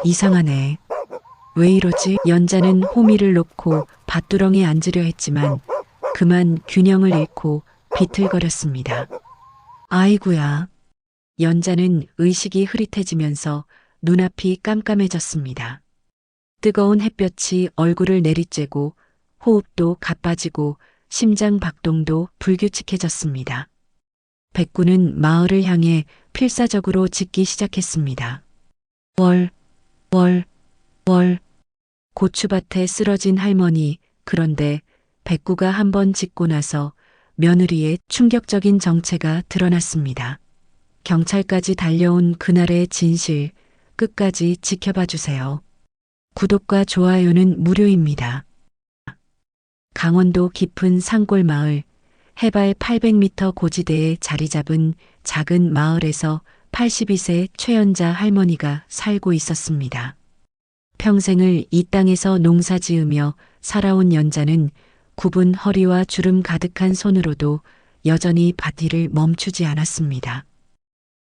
이상하네. 왜 이러지? 연자는 호미를 놓고 밭두렁에 앉으려 했지만 그만 균형을 잃고 비틀거렸습니다. 아이구야. 연자는 의식이 흐릿해지면서 눈앞이 깜깜해졌습니다. 뜨거운 햇볕이 얼굴을 내리쬐고 호흡도 가빠지고 심장 박동도 불규칙해졌습니다. 백구는 마을을 향해 필사적으로 짖기 시작했습니다. 월, 월, 월. 고추밭에 쓰러진 할머니. 그런데 백구가 한번 짖고 나서 며느리의 충격적인 정체가 드러났습니다. 경찰까지 달려온 그날의 진실, 끝까지 지켜봐 주세요. 구독과 좋아요는 무료입니다. 강원도 깊은 산골 마을, 해발 800m 고지대에 자리 잡은 작은 마을에서 82세 최연자 할머니가 살고 있었습니다. 평생을 이 땅에서 농사 지으며 살아온 연자는 굽은 허리와 주름 가득한 손으로도 여전히 밭일을 멈추지 않았습니다.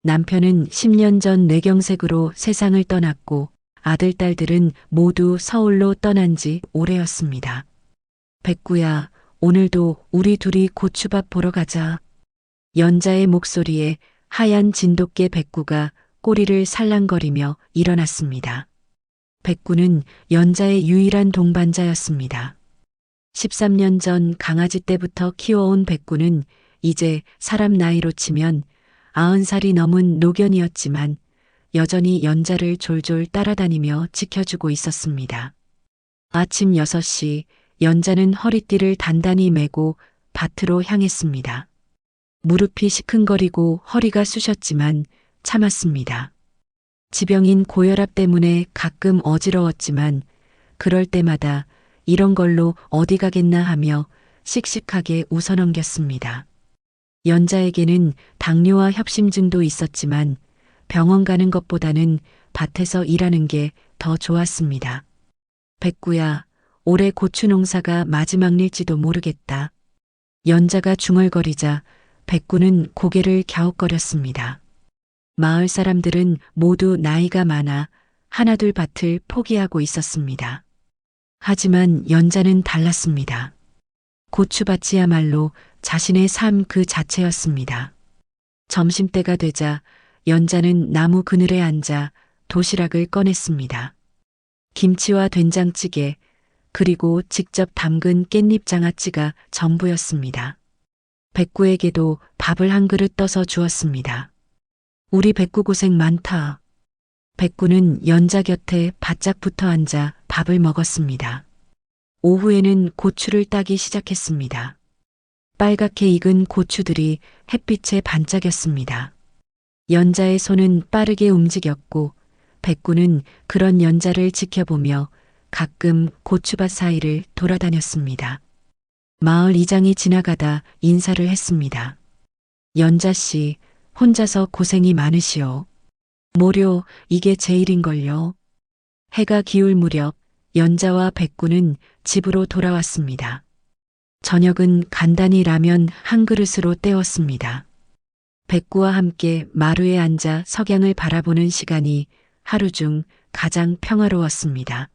남편은 10년 전 뇌경색으로 세상을 떠났고 아들, 딸들은 모두 서울로 떠난 지 오래였습니다. 백구야, 오늘도 우리 둘이 고추밭 보러 가자. 연자의 목소리에 하얀 진돗개 백구가 꼬리를 살랑거리며 일어났습니다. 백구는 연자의 유일한 동반자였습니다. 13년 전 강아지 때부터 키워온 백구는 이제 사람 나이로 치면 90살이 넘은 노견이었지만 여전히 연자를 졸졸 따라다니며 지켜주고 있었습니다. 아침 6시 연자는 허리띠를 단단히 메고 밭으로 향했습니다. 무릎이 시큰거리고 허리가 쑤셨지만 참았습니다. 지병인 고혈압 때문에 가끔 어지러웠지만 그럴 때마다 이런 걸로 어디 가겠나 하며 씩씩하게 웃어넘겼습니다. 연자에게는 당뇨와 협심증도 있었지만 병원 가는 것보다는 밭에서 일하는 게 더 좋았습니다. 백구야, 올해 고추 농사가 마지막 일지도 모르겠다. 연자가 중얼거리자 백구는 고개를 갸웃거렸습니다. 마을 사람들은 모두 나이가 많아 하나둘 밭을 포기하고 있었습니다. 하지만 연자는 달랐습니다. 고추밭이야말로 자신의 삶 그 자체였습니다. 점심때가 되자 연자는 나무 그늘에 앉아 도시락을 꺼냈습니다. 김치와 된장찌개, 그리고 직접 담근 깻잎 장아찌가 전부였습니다. 백구에게도 밥을 한 그릇 떠서 주었습니다. 우리 백구 고생 많다. 백구는 연자 곁에 바짝 붙어 앉아 밥을 먹었습니다. 오후에는 고추를 따기 시작했습니다. 빨갛게 익은 고추들이 햇빛에 반짝였습니다. 연자의 손은 빠르게 움직였고 백구는 그런 연자를 지켜보며 가끔 고추밭 사이를 돌아다녔습니다. 마을 이장이 지나가다 인사를 했습니다. 연자 씨, 혼자서 고생이 많으시오. 모려 이게 제일인걸요. 해가 기울 무렵 연자와 백구는 집으로 돌아왔습니다. 저녁은 간단히 라면 한 그릇으로 때웠습니다. 백구와 함께 마루에 앉아 석양을 바라보는 시간이 하루 중 가장 평화로웠습니다.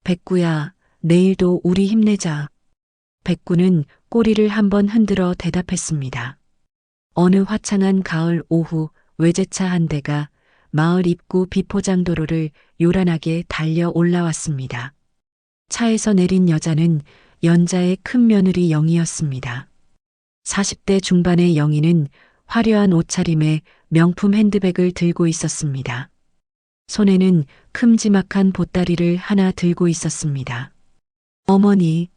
백구야, 내일도 우리 힘내자. 백구는 꼬리를 한번 흔들어 대답했습니다. 어느 화창한 가을 오후 외제차 한 대가 마을 입구 비포장도로를 요란하게 달려 올라왔습니다. 차에서 내린 여자는 연자의 큰 며느리 영희였습니다. 40대 중반의 영희는 화려한 옷차림에 명품 핸드백을 들고 있었습니다. 손에는 큼지막한 보따리를 하나 들고 있었습니다. 어머니,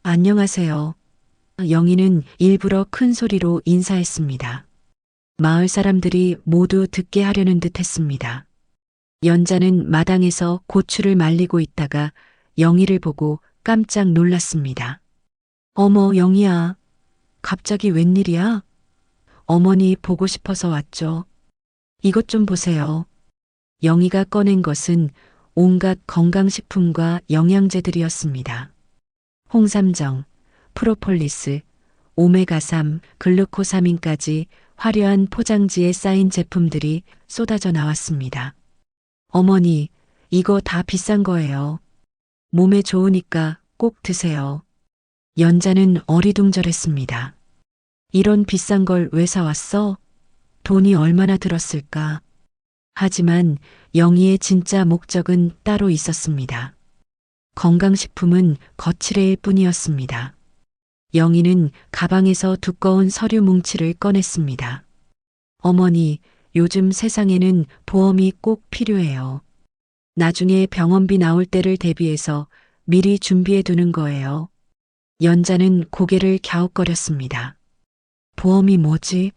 안녕하세요. 영희는 일부러 큰 소리로 인사했습니다. 마을 사람들이 모두 듣게 하려는 듯 했습니다. 연자는 마당에서 고추를 말리고 있다가 영희를 보고 깜짝 놀랐습니다. 어머, 영희야. 갑자기 웬일이야? 어머니 보고 싶어서 왔죠. 이것 좀 보세요. 영희가 꺼낸 것은 온갖 건강식품과 영양제들이었습니다. 홍삼정, 프로폴리스, 오메가3, 글루코사민까지 화려한 포장지에 쌓인 제품들이 쏟아져 나왔습니다. 어머니, 이거 다 비싼 거예요. 몸에 좋으니까 꼭 드세요. 연자는 어리둥절했습니다. 이런 비싼 걸 왜 사왔어? 돈이 얼마나 들었을까? 하지만 영희의 진짜 목적은 따로 있었습니다. 건강식품은 거칠애일 뿐이었습니다. 영희는 가방에서 두꺼운 서류 뭉치를 꺼냈습니다. 어머니, 요즘 세상에는 보험이 꼭 필요해요. 나중에 병원비 나올 때를 대비해서 미리 준비해 두는 거예요. 연자는 고개를 갸웃거렸습니다. 보험이 뭐지?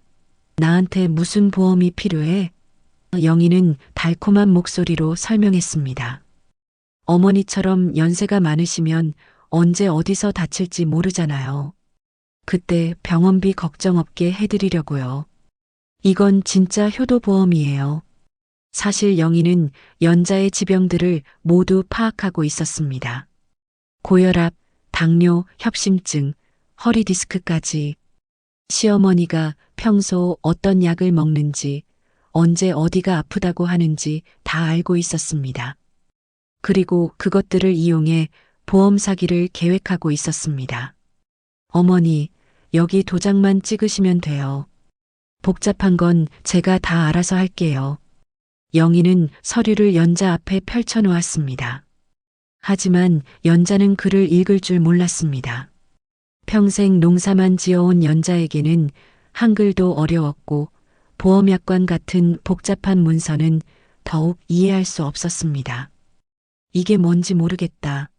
나한테 무슨 보험이 필요해? 영희는 달콤한 목소리로 설명했습니다. 어머니처럼 연세가 많으시면 언제 어디서 다칠지 모르잖아요. 그때 병원비 걱정 없게 해드리려고요. 이건 진짜 효도보험이에요. 사실 영희는 연자의 지병들을 모두 파악하고 있었습니다. 고혈압, 당뇨, 협심증, 허리 디스크까지. 시어머니가 평소 어떤 약을 먹는지, 언제 어디가 아프다고 하는지 다 알고 있었습니다. 그리고 그것들을 이용해 보험 사기를 계획하고 있었습니다. 어머니, 여기 도장만 찍으시면 돼요. 복잡한 건 제가 다 알아서 할게요. 영희는 서류를 연자 앞에 펼쳐 놓았습니다. 하지만 연자는 글을 읽을 줄 몰랐습니다. 평생 농사만 지어온 연자에게는 한글도 어려웠고 보험약관 같은 복잡한 문서는 더욱 이해할 수 없었습니다. 이게 뭔지 모르겠다.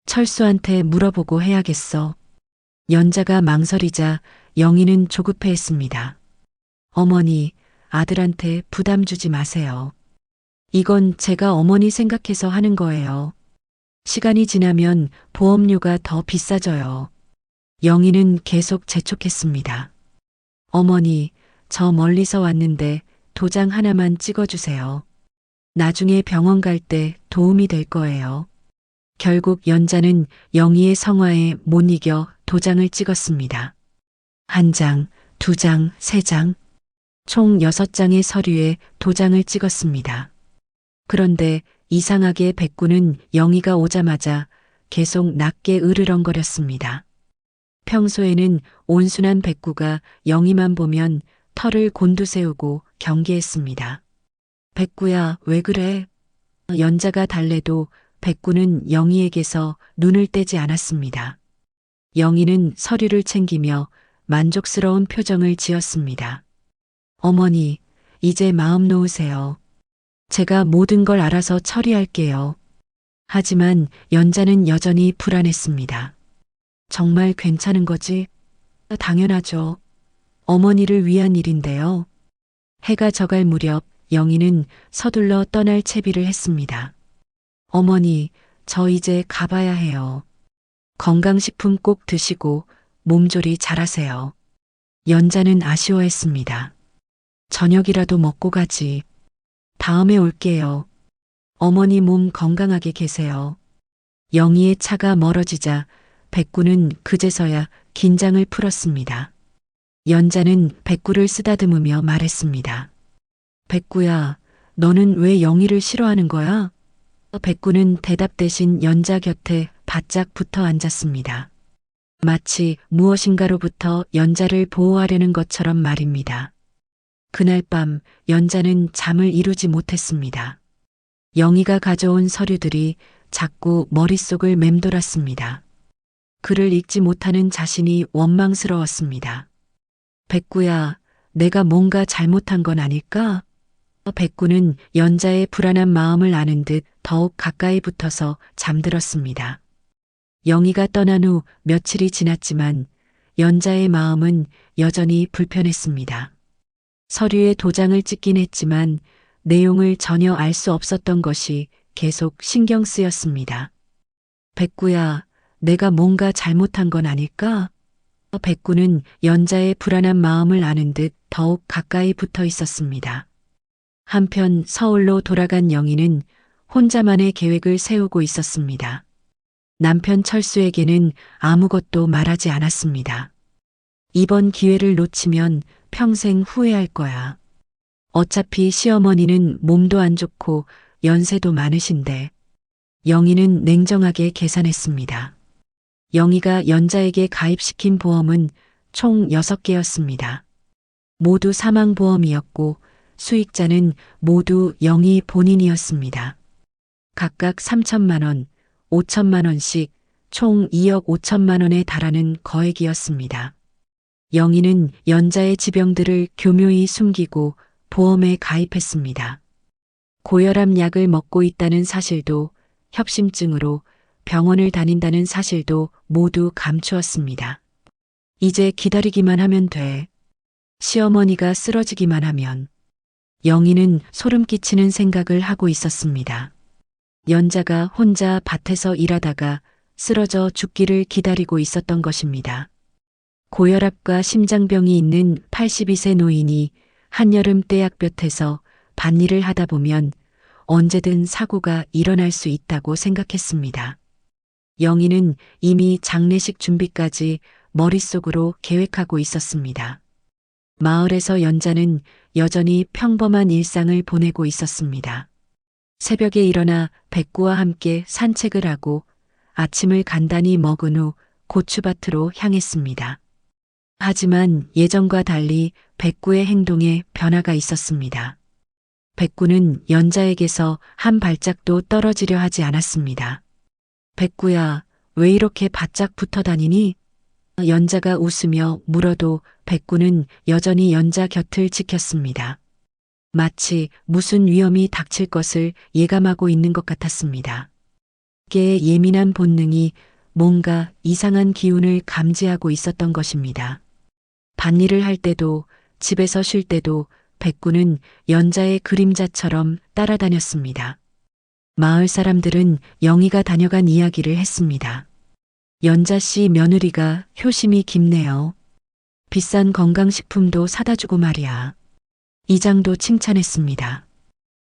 철수한테 물어보고 해야겠어. 연자가 망설이자 영희는 조급해했습니다. 어머니, 아들한테 부담 주지 마세요. 이건 제가 어머니 생각해서 하는 거예요. 시간이 지나면 보험료가 더 비싸져요. 영희는 계속 재촉했습니다. 어머니, 저 멀리서 왔는데 도장 하나만 찍어주세요. 나중에 병원 갈 때 도움이 될 거예요. 결국 연자는 영희의 성화에 못 이겨 도장을 찍었습니다. 한 장, 두 장, 세 장. 총 6장의 서류에 도장을 찍었습니다. 그런데 이상하게 백구는 영희가 오자마자 계속 낮게 으르렁거렸습니다. 평소에는 온순한 백구가 영희만 보면 털을 곤두세우고 경계했습니다. 백구야, 왜 그래? 연자가 달래도 백구는 영희에게서 눈을 떼지 않았습니다. 영희는 서류를 챙기며 만족스러운 표정을 지었습니다. 어머니, 이제 마음 놓으세요. 제가 모든 걸 알아서 처리할게요. 하지만 연자는 여전히 불안했습니다. 정말 괜찮은 거지? 당연하죠. 어머니를 위한 일인데요. 해가 져갈 무렵 영희는 서둘러 떠날 채비를 했습니다. 어머니, 저 이제 가봐야 해요. 건강식품 꼭 드시고 몸조리 잘하세요. 연자는 아쉬워했습니다. 저녁이라도 먹고 가지. 다음에 올게요. 어머니 몸 건강하게 계세요. 영희의 차가 멀어지자 백구는 그제서야 긴장을 풀었습니다. 연자는 백구를 쓰다듬으며 말했습니다. 백구야, 너는 왜 영희를 싫어하는 거야? 백구는 대답 대신 연자 곁에 바짝 붙어 앉았습니다. 마치 무엇인가로부터 연자를 보호하려는 것처럼 말입니다. 그날 밤 연자는 잠을 이루지 못했습니다. 영희가 가져온 서류들이 자꾸 머릿속을 맴돌았습니다. 글을 읽지 못하는 자신이 원망스러웠습니다. 백구야, 내가 뭔가 잘못한 건 아닐까? 백구는 연자의 불안한 마음을 아는 듯 더욱 가까이 붙어서 잠들었습니다. 영희가 떠난 후 며칠이 지났지만 연자의 마음은 여전히 불편했습니다. 서류에 도장을 찍긴 했지만 내용을 전혀 알 수 없었던 것이 계속 신경 쓰였습니다. 백구야, 내가 뭔가 잘못한 건 아닐까? 백구는 연자의 불안한 마음을 아는 듯 더욱 가까이 붙어 있었습니다. 한편 서울로 돌아간 영희는 혼자만의 계획을 세우고 있었습니다. 남편 철수에게는 아무것도 말하지 않았습니다. 이번 기회를 놓치면 평생 후회할 거야. 어차피 시어머니는 몸도 안 좋고 연세도 많으신데. 영희는 냉정하게 계산했습니다. 영희가 연자에게 가입시킨 보험은 총 6개였습니다. 모두 사망보험이었고 수익자는 모두 영희 본인이었습니다. 각각 3천만 원, 5천만 원씩 총 2억 5천만 원에 달하는 거액이었습니다. 영희는 연자의 지병들을 교묘히 숨기고 보험에 가입했습니다. 고혈압 약을 먹고 있다는 사실도, 협심증으로 병원을 다닌다는 사실도 모두 감추었습니다. 이제 기다리기만 하면 돼. 시어머니가 쓰러지기만 하면. 영희는 소름 끼치는 생각을 하고 있었습니다. 연자가 혼자 밭에서 일하다가 쓰러져 죽기를 기다리고 있었던 것입니다. 고혈압과 심장병이 있는 82세 노인이 한여름 떼약볕에서 밭일을 하다 보면 언제든 사고가 일어날 수 있다고 생각했습니다. 영희는 이미 장례식 준비까지 머릿속으로 계획하고 있었습니다. 마을에서 연자는 여전히 평범한 일상을 보내고 있었습니다. 새벽에 일어나 백구와 함께 산책을 하고 아침을 간단히 먹은 후 고추밭으로 향했습니다. 하지만 예전과 달리 백구의 행동에 변화가 있었습니다. 백구는 연자에게서 한 발짝도 떨어지려 하지 않았습니다. 백구야, 왜 이렇게 바짝 붙어 다니니? 연자가 웃으며 물어도 백구는 여전히 연자 곁을 지켰습니다. 마치 무슨 위험이 닥칠 것을 예감하고 있는 것 같았습니다. 개의 예민한 본능이 뭔가 이상한 기운을 감지하고 있었던 것입니다. 밭일을 할 때도 집에서 쉴 때도 백구는 연자의 그림자처럼 따라다녔습니다. 마을 사람들은 영희가 다녀간 이야기를 했습니다. 연자 씨 며느리가 효심이 깊네요. 비싼 건강식품도 사다 주고 말이야. 이장도 칭찬했습니다.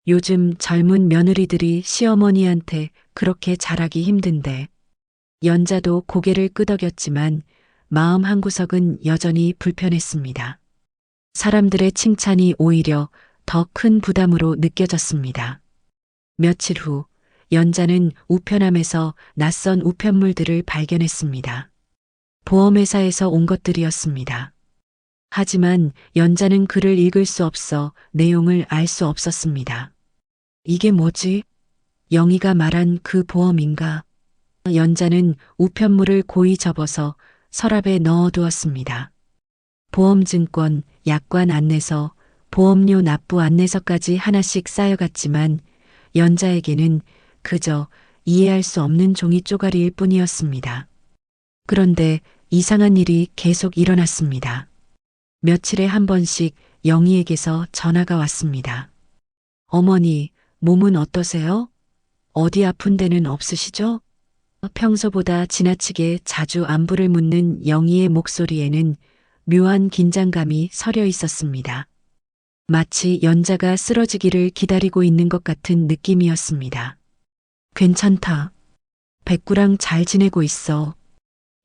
요즘 젊은 며느리들이 시어머니한테 그렇게 잘하기 힘든데. 연자도 고개를 끄덕였지만 마음 한구석은 여전히 불편했습니다. 사람들의 칭찬이 오히려 더 큰 부담으로 느껴졌습니다. 며칠 후 연자는 우편함에서 낯선 우편물들을 발견했습니다. 보험회사에서 온 것들이었습니다. 하지만 연자는 글을 읽을 수 없어 내용을 알 수 없었습니다. 이게 뭐지? 영희가 말한 그 보험인가? 연자는 우편물을 고이 접어서 서랍에 넣어두었습니다. 보험증권, 약관 안내서, 보험료 납부 안내서까지 하나씩 쌓여갔지만 연자에게는 그저 이해할 수 없는 종이 쪼가리일 뿐이었습니다. 그런데 이상한 일이 계속 일어났습니다. 며칠에 한 번씩 영희에게서 전화가 왔습니다. 어머니, 몸은 어떠세요? 어디 아픈 데는 없으시죠? 평소보다 지나치게 자주 안부를 묻는 영희의 목소리에는 묘한 긴장감이 서려 있었습니다. 마치 연자가 쓰러지기를 기다리고 있는 것 같은 느낌이었습니다. 괜찮다. 백구랑 잘 지내고 있어.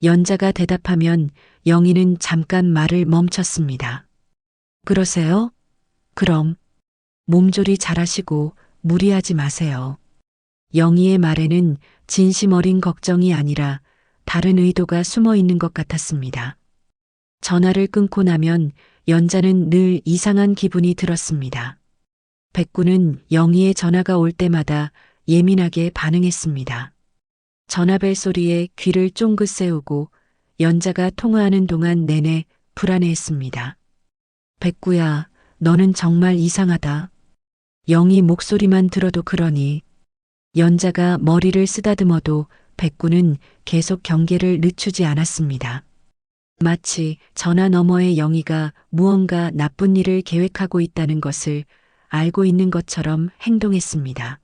연자가 대답하면 영희는 잠깐 말을 멈췄습니다. 그러세요? 그럼 몸조리 잘하시고 무리하지 마세요. 영희의 말에는 진심 어린 걱정이 아니라 다른 의도가 숨어 있는 것 같았습니다. 전화를 끊고 나면 연자는 늘 이상한 기분이 들었습니다. 백구는 영희의 전화가 올 때마다 예민하게 반응했습니다. 전화벨 소리에 귀를 쫑긋 세우고 연자가 통화하는 동안 내내 불안해했습니다. 백구야, 너는 정말 이상하다. 영희 목소리만 들어도 그러니. 연자가 머리를 쓰다듬어도 백구는 계속 경계를 늦추지 않았습니다. 마치 전화 너머의 영희가 무언가 나쁜 일을 계획하고 있다는 것을 알고 있는 것처럼 행동했습니다.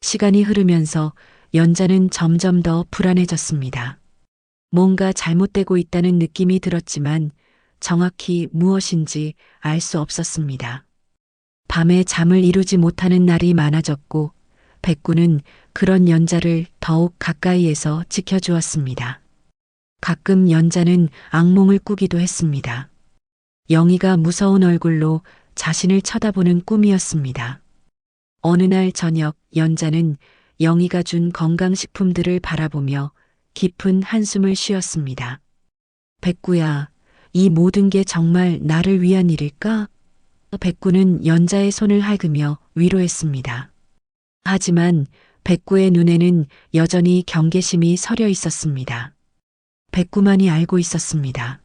시간이 흐르면서 연자는 점점 더 불안해졌습니다. 뭔가 잘못되고 있다는 느낌이 들었지만 정확히 무엇인지 알 수 없었습니다. 밤에 잠을 이루지 못하는 날이 많아졌고 백구는 그런 연자를 더욱 가까이에서 지켜주었습니다. 가끔 연자는 악몽을 꾸기도 했습니다. 영희가 무서운 얼굴로 자신을 쳐다보는 꿈이었습니다. 어느 날 저녁 연자는 영희가 준 건강식품들을 바라보며 깊은 한숨을 쉬었습니다. 백구야, 이 모든 게 정말 나를 위한 일일까? 백구는 연자의 손을 핥으며 위로했습니다. 하지만 백구의 눈에는 여전히 경계심이 서려 있었습니다. 백구만이 알고 있었습니다.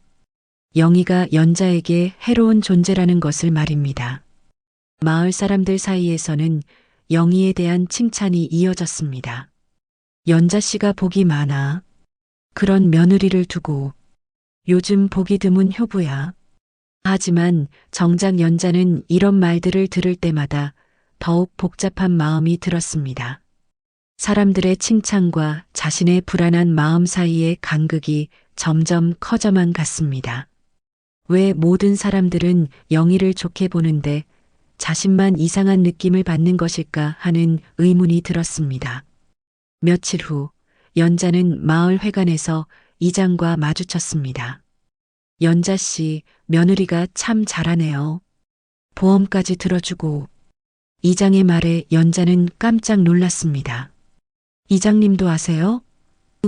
영희가 연자에게 해로운 존재라는 것을 말입니다. 마을 사람들 사이에서는 영희에 대한 칭찬이 이어졌습니다. 연자 씨가 복이 많아. 그런 며느리를 두고 요즘 보기 드문 효부야. 하지만 정작 연자는 이런 말들을 들을 때마다 더욱 복잡한 마음이 들었습니다. 사람들의 칭찬과 자신의 불안한 마음 사이의 간극이 점점 커져만 갔습니다. 왜 모든 사람들은 영희를 좋게 보는데 자신만 이상한 느낌을 받는 것일까 하는 의문이 들었습니다. 며칠 후 연자는 마을 회관에서 이장과 마주쳤습니다. 연자 씨, 며느리가 참 잘하네요. 보험까지 들어주고. 이장의 말에 연자는 깜짝 놀랐습니다. 이장님도 아세요?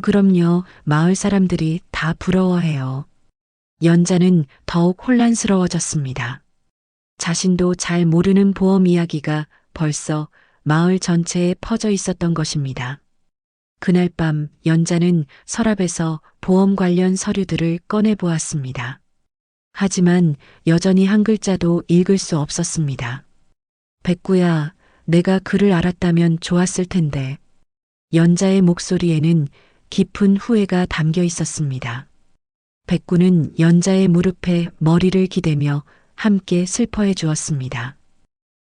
그럼요. 마을 사람들이 다 부러워해요. 연자는 더욱 혼란스러워졌습니다. 자신도 잘 모르는 보험 이야기가 벌써 마을 전체에 퍼져 있었던 것입니다. 그날 밤 연자는 서랍에서 보험 관련 서류들을 꺼내 보았습니다. 하지만 여전히 한 글자도 읽을 수 없었습니다. 백구야, 내가 그를 알았다면 좋았을 텐데. 연자의 목소리에는 깊은 후회가 담겨 있었습니다. 백구는 연자의 무릎에 머리를 기대며 함께 슬퍼해 주었습니다.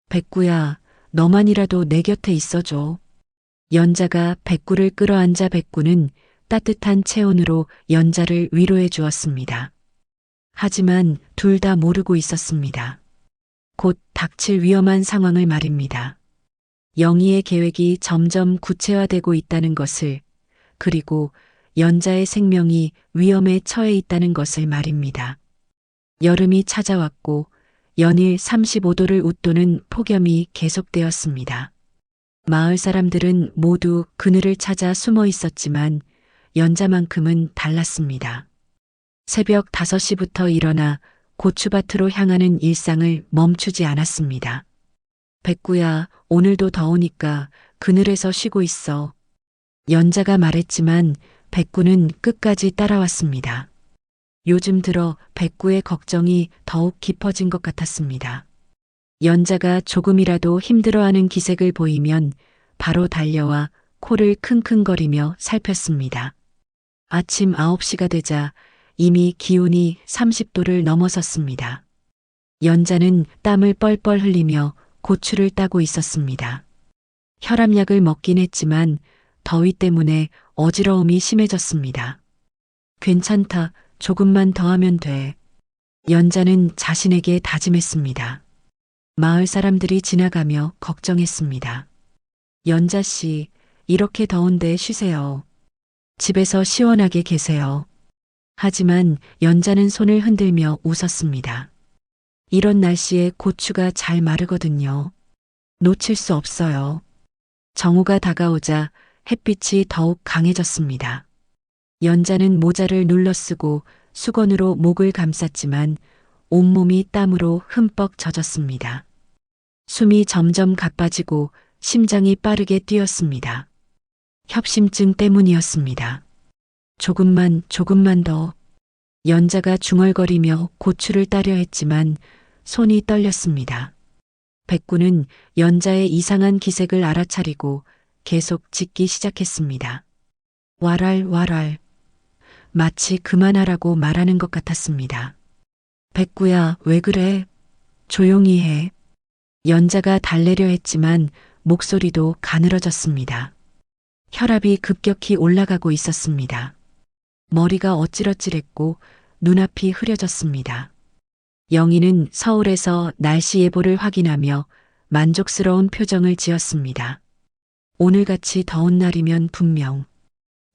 백구야, 너만이라도 내 곁에 있어줘. 연자가 백구를 끌어안자 백구는 따뜻한 체온으로 연자를 위로해 주었습니다. 하지만 둘 다 모르고 있었습니다. 곧 닥칠 위험한 상황을 말입니다. 영희의 계획이 점점 구체화되고 있다는 것을, 그리고 연자의 생명이 위험에 처해 있다는 것을 말입니다. 여름이 찾아왔고 연일 35도를 웃도는 폭염이 계속되었습니다. 마을 사람들은 모두 그늘을 찾아 숨어 있었지만 연자만큼은 달랐습니다. 새벽 5시부터 일어나 고추밭으로 향하는 일상을 멈추지 않았습니다. 백구야, 오늘도 더우니까 그늘에서 쉬고 있어. 연자가 말했지만 백구는 끝까지 따라왔습니다. 요즘 들어 백구의 걱정이 더욱 깊어진 것 같았습니다. 연자가 조금이라도 힘들어하는 기색을 보이면 바로 달려와 코를 킁킁거리며 살폈습니다. 아침 9시가 되자 이미 기온이 30도를 넘어섰습니다. 연자는 땀을 뻘뻘 흘리며 고추를 따고 있었습니다. 혈압약을 먹긴 했지만 더위 때문에 어지러움이 심해졌습니다. 괜찮다, 조금만 더 하면 돼. 연자는 자신에게 다짐했습니다. 마을 사람들이 지나가며 걱정했습니다. 연자 씨, 이렇게 더운데 쉬세요. 집에서 시원하게 계세요. 하지만 연자는 손을 흔들며 웃었습니다. 이런 날씨에 고추가 잘 마르거든요. 놓칠 수 없어요. 정오가 다가오자 햇빛이 더욱 강해졌습니다. 연자는 모자를 눌러쓰고 수건으로 목을 감쌌지만 온몸이 땀으로 흠뻑 젖었습니다. 숨이 점점 가빠지고 심장이 빠르게 뛰었습니다. 협심증 때문이었습니다. 조금만 더. 연자가 중얼거리며 고추를 따려 했지만 손이 떨렸습니다. 백구는 연자의 이상한 기색을 알아차리고 계속 짖기 시작했습니다. 왈왈. 마치 그만하라고 말하는 것 같았습니다. 백구야, 왜 그래? 조용히 해. 연자가 달래려 했지만 목소리도 가늘어졌습니다. 혈압이 급격히 올라가고 있었습니다. 머리가 어찌러찔했고 눈앞이 흐려졌습니다. 영희는 서울에서 날씨 예보를 확인하며 만족스러운 표정을 지었습니다. 오늘같이 더운 날이면 분명.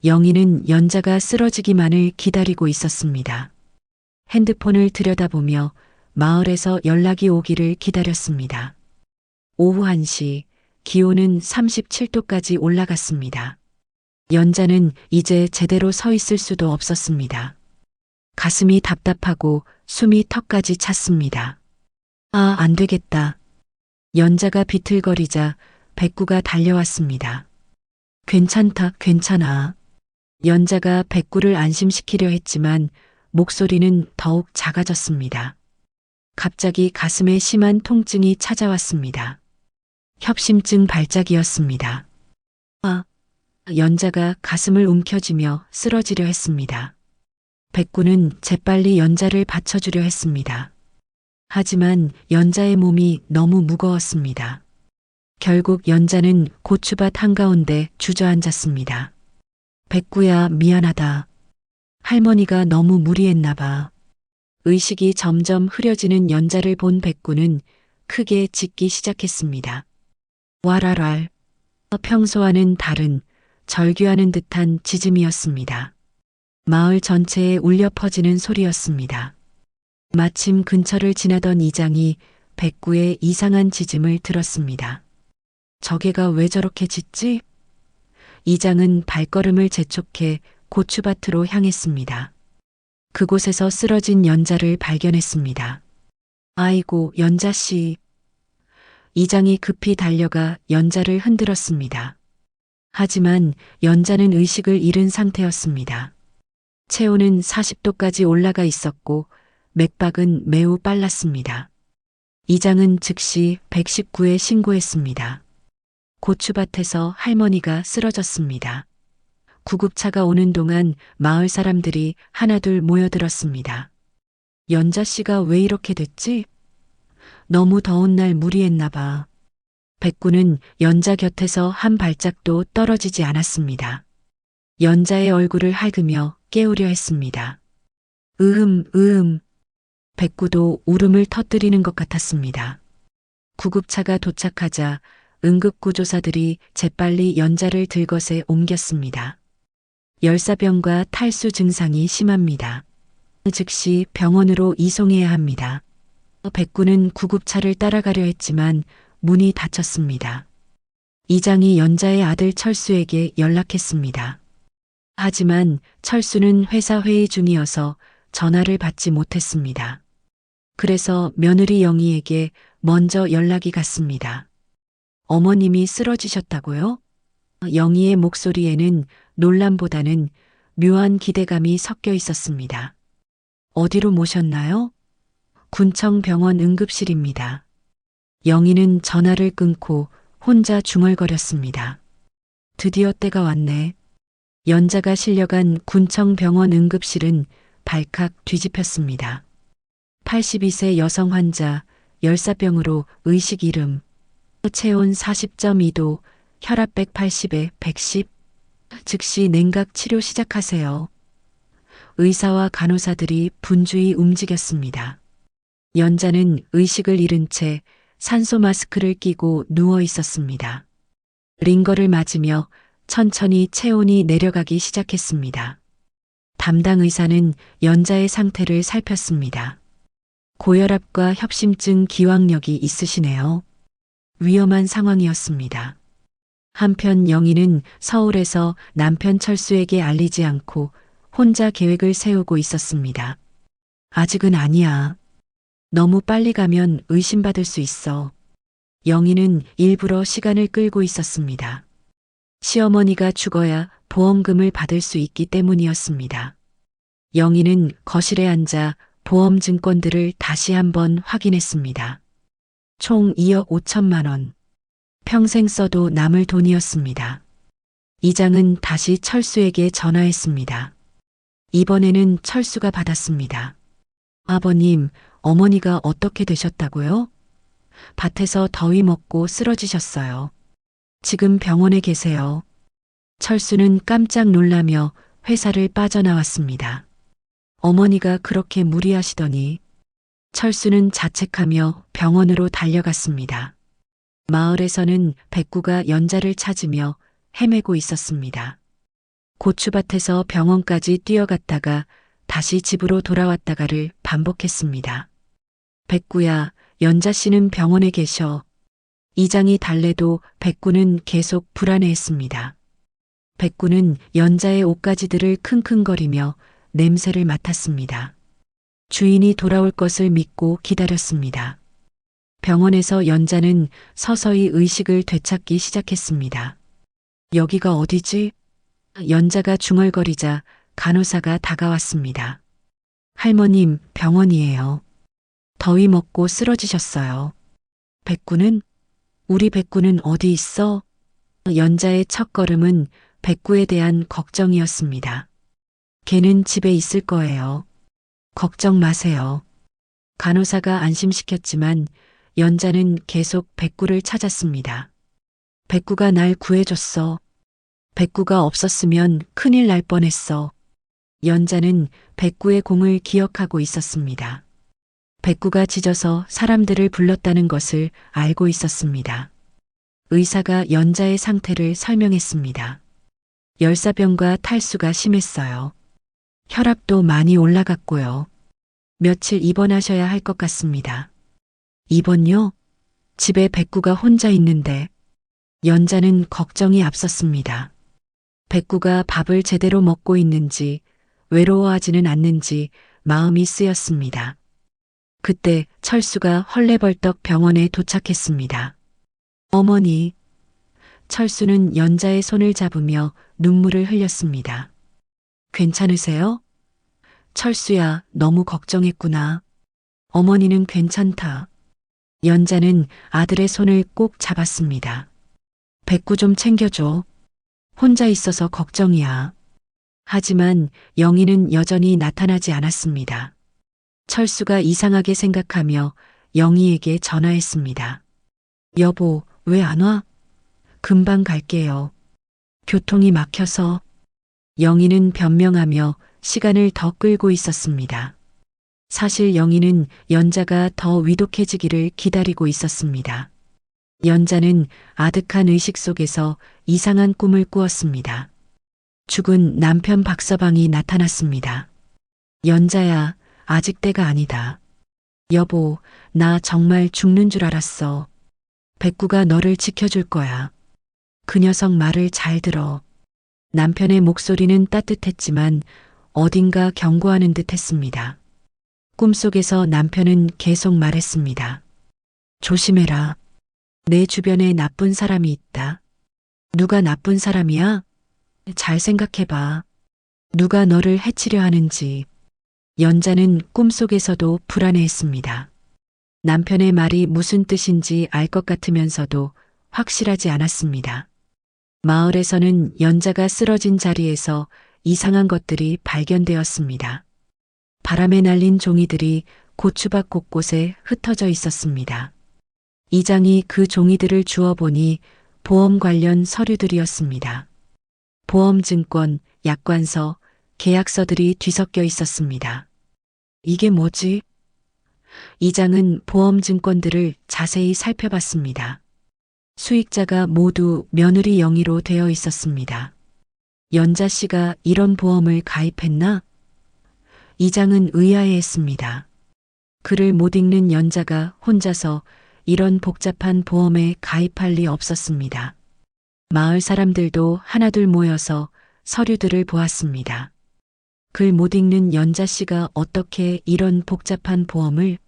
영희는 연자가 쓰러지기만을 기다리고 있었습니다. 핸드폰을 들여다보며 마을에서 연락이 오기를 기다렸습니다. 오후 1시 기온은 37도까지 올라갔습니다. 연자는 이제 제대로 서 있을 수도 없었습니다. 가슴이 답답하고 숨이 턱까지 찼습니다. 아, 안 되겠다. 연자가 비틀거리자 백구가 달려왔습니다. 괜찮다, 괜찮아. 연자가 백구를 안심시키려 했지만 목소리는 더욱 작아졌습니다. 갑자기 가슴에 심한 통증이 찾아왔습니다. 협심증 발작이었습니다. 아, 연자가 가슴을 움켜쥐며 쓰러지려 했습니다. 백구는 재빨리 연자를 받쳐주려 했습니다. 하지만 연자의 몸이 너무 무거웠습니다. 결국 연자는 고추밭 한가운데 주저앉았습니다. 백구야, 미안하다. 할머니가 너무 무리했나 봐. 의식이 점점 흐려지는 연자를 본 백구는 크게 짖기 시작했습니다. 와랄랄. 평소와는 다른 절규하는 듯한 짖음이었습니다. 마을 전체에 울려 퍼지는 소리였습니다. 마침 근처를 지나던 이장이 백구의 이상한 짖음을 들었습니다. 저게가 왜 저렇게 짖지? 이장은 발걸음을 재촉해 고추밭으로 향했습니다. 그곳에서 쓰러진 연자를 발견했습니다. 아이고, 연자씨. 이장이 급히 달려가 연자를 흔들었습니다. 하지만 연자는 의식을 잃은 상태였습니다. 체온은 40도까지 올라가 있었고 맥박은 매우 빨랐습니다. 이장은 즉시 119에 신고했습니다. 고추밭에서 할머니가 쓰러졌습니다. 구급차가 오는 동안 마을 사람들이 하나둘 모여들었습니다. 연자 씨가 왜 이렇게 됐지? 너무 더운 날 무리했나 봐. 백구는 연자 곁에서 한 발짝도 떨어지지 않았습니다. 연자의 얼굴을 핥으며 깨우려 했습니다. 으흠. 백구도 울음을 터뜨리는 것 같았습니다. 구급차가 도착하자 응급구조사들이 재빨리 연자를 들것에 옮겼습니다. 열사병과 탈수 증상이 심합니다. 즉시 병원으로 이송해야 합니다. 백구는 구급차를 따라가려 했지만 문이 닫혔습니다. 이장이 연자의 아들 철수에게 연락했습니다. 하지만 철수는 회사 회의 중이어서 전화를 받지 못했습니다. 그래서 며느리 영희에게 먼저 연락이 갔습니다. 어머님이 쓰러지셨다고요? 영희의 목소리에는 놀람보다는 묘한 기대감이 섞여 있었습니다. 어디로 모셨나요? 군청 병원 응급실입니다. 영희는 전화를 끊고 혼자 중얼거렸습니다. 드디어 때가 왔네. 연자가 실려간 군청 병원 응급실은 발칵 뒤집혔습니다. 82세 여성 환자, 열사병으로 의식 잃음, 체온 40.2도, 혈압 180에 110, 즉시 냉각 치료 시작하세요. 의사와 간호사들이 분주히 움직였습니다. 연자는 의식을 잃은 채 산소 마스크를 끼고 누워 있었습니다. 링거를 맞으며 천천히 체온이 내려가기 시작했습니다. 담당 의사는 연자의 상태를 살폈습니다. 고혈압과 협심증 기왕력이 있으시네요. 위험한 상황이었습니다. 한편 영희는 서울에서 남편 철수에게 알리지 않고 혼자 계획을 세우고 있었습니다. 아직은 아니야. 너무 빨리 가면 의심받을 수 있어. 영희는 일부러 시간을 끌고 있었습니다. 시어머니가 죽어야 보험금을 받을 수 있기 때문이었습니다. 영희는 거실에 앉아 보험 증권들을 다시 한번 확인했습니다. 총 2억 5천만 원. 평생 써도 남을 돈이었습니다. 이장은 다시 철수에게 전화했습니다. 이번에는 철수가 받았습니다. 아버님, 어머니가 어떻게 되셨다고요? 밭에서 더위 먹고 쓰러지셨어요. 지금 병원에 계세요. 철수는 깜짝 놀라며 회사를 빠져나왔습니다. 어머니가 그렇게 무리하시더니 철수는 자책하며 병원으로 달려갔습니다. 마을에서는 백구가 연자를 찾으며 헤매고 있었습니다. 고추밭에서 병원까지 뛰어갔다가 다시 집으로 돌아왔다가를 반복했습니다. 백구야, 연자 씨는 병원에 계셔. 이장이 달래도 백구는 계속 불안해했습니다. 백구는 연자의 옷가지들을 킁킁거리며 냄새를 맡았습니다. 주인이 돌아올 것을 믿고 기다렸습니다. 병원에서 연자는 서서히 의식을 되찾기 시작했습니다. 여기가 어디지? 연자가 중얼거리자 간호사가 다가왔습니다. 할머님, 병원이에요. 더위 먹고 쓰러지셨어요. 백구는? 우리 백구는 어디 있어? 연자의 첫 걸음은 백구에 대한 걱정이었습니다. 걔는 집에 있을 거예요. 걱정 마세요. 간호사가 안심시켰지만 연자는 계속 백구를 찾았습니다. 백구가 날 구해줬어. 백구가 없었으면 큰일 날 뻔했어. 연자는 백구의 공을 기억하고 있었습니다. 백구가 짖어서 사람들을 불렀다는 것을 알고 있었습니다. 의사가 연자의 상태를 설명했습니다. 열사병과 탈수가 심했어요. 혈압도 많이 올라갔고요. 며칠 입원하셔야 할 것 같습니다. 입원요? 집에 백구가 혼자 있는데. 연자는 걱정이 앞섰습니다. 백구가 밥을 제대로 먹고 있는지 외로워하지는 않는지 마음이 쓰였습니다. 그때 철수가 헐레벌떡 병원에 도착했습니다. 어머니. 철수는 연자의 손을 잡으며 눈물을 흘렸습니다. 괜찮으세요? 철수야, 너무 걱정했구나. 어머니는 괜찮다. 연자는 아들의 손을 꼭 잡았습니다. 백구 좀 챙겨줘. 혼자 있어서 걱정이야. 하지만 영희는 여전히 나타나지 않았습니다. 철수가 이상하게 생각하며 영희에게 전화했습니다. 여보, 왜 안 와? 금방 갈게요. 교통이 막혀서. 영희는 변명하며 시간을 더 끌고 있었습니다. 사실 영희는 연자가 더 위독해지기를 기다리고 있었습니다. 연자는 아득한 의식 속에서 이상한 꿈을 꾸었습니다. 죽은 남편 박서방이 나타났습니다. 연자야, 아직 때가 아니다. 여보, 나 정말 죽는 줄 알았어. 백구가 너를 지켜줄 거야. 그 녀석 말을 잘 들어. 남편의 목소리는 따뜻했지만 어딘가 경고하는 듯 했습니다. 꿈속에서 남편은 계속 말했습니다. 조심해라. 내 주변에 나쁜 사람이 있다. 누가 나쁜 사람이야? 잘 생각해봐. 누가 너를 해치려 하는지. 연자는 꿈속에서도 불안해했습니다. 남편의 말이 무슨 뜻인지 알 것 같으면서도 확실하지 않았습니다. 마을에서는 연자가 쓰러진 자리에서 이상한 것들이 발견되었습니다. 바람에 날린 종이들이 고추밭 곳곳에 흩어져 있었습니다. 이장이 그 종이들을 주워보니 보험 관련 서류들이었습니다. 보험증권, 약관서, 계약서들이 뒤섞여 있었습니다. 이게 뭐지? 이장은 보험증권들을 자세히 살펴봤습니다. 수익자가 모두 며느리 영희로 되어 있었습니다. 연자 씨가 이런 보험을 가입했나? 이장은 의아해했습니다. 글을 못 읽는 연자가 혼자서 이런 복잡한 보험에 가입할 리 없었습니다. 마을 사람들도 하나둘 모여서 서류들을 보았습니다. 글 못 읽는 연자 씨가 어떻게 이런 복잡한 보험을?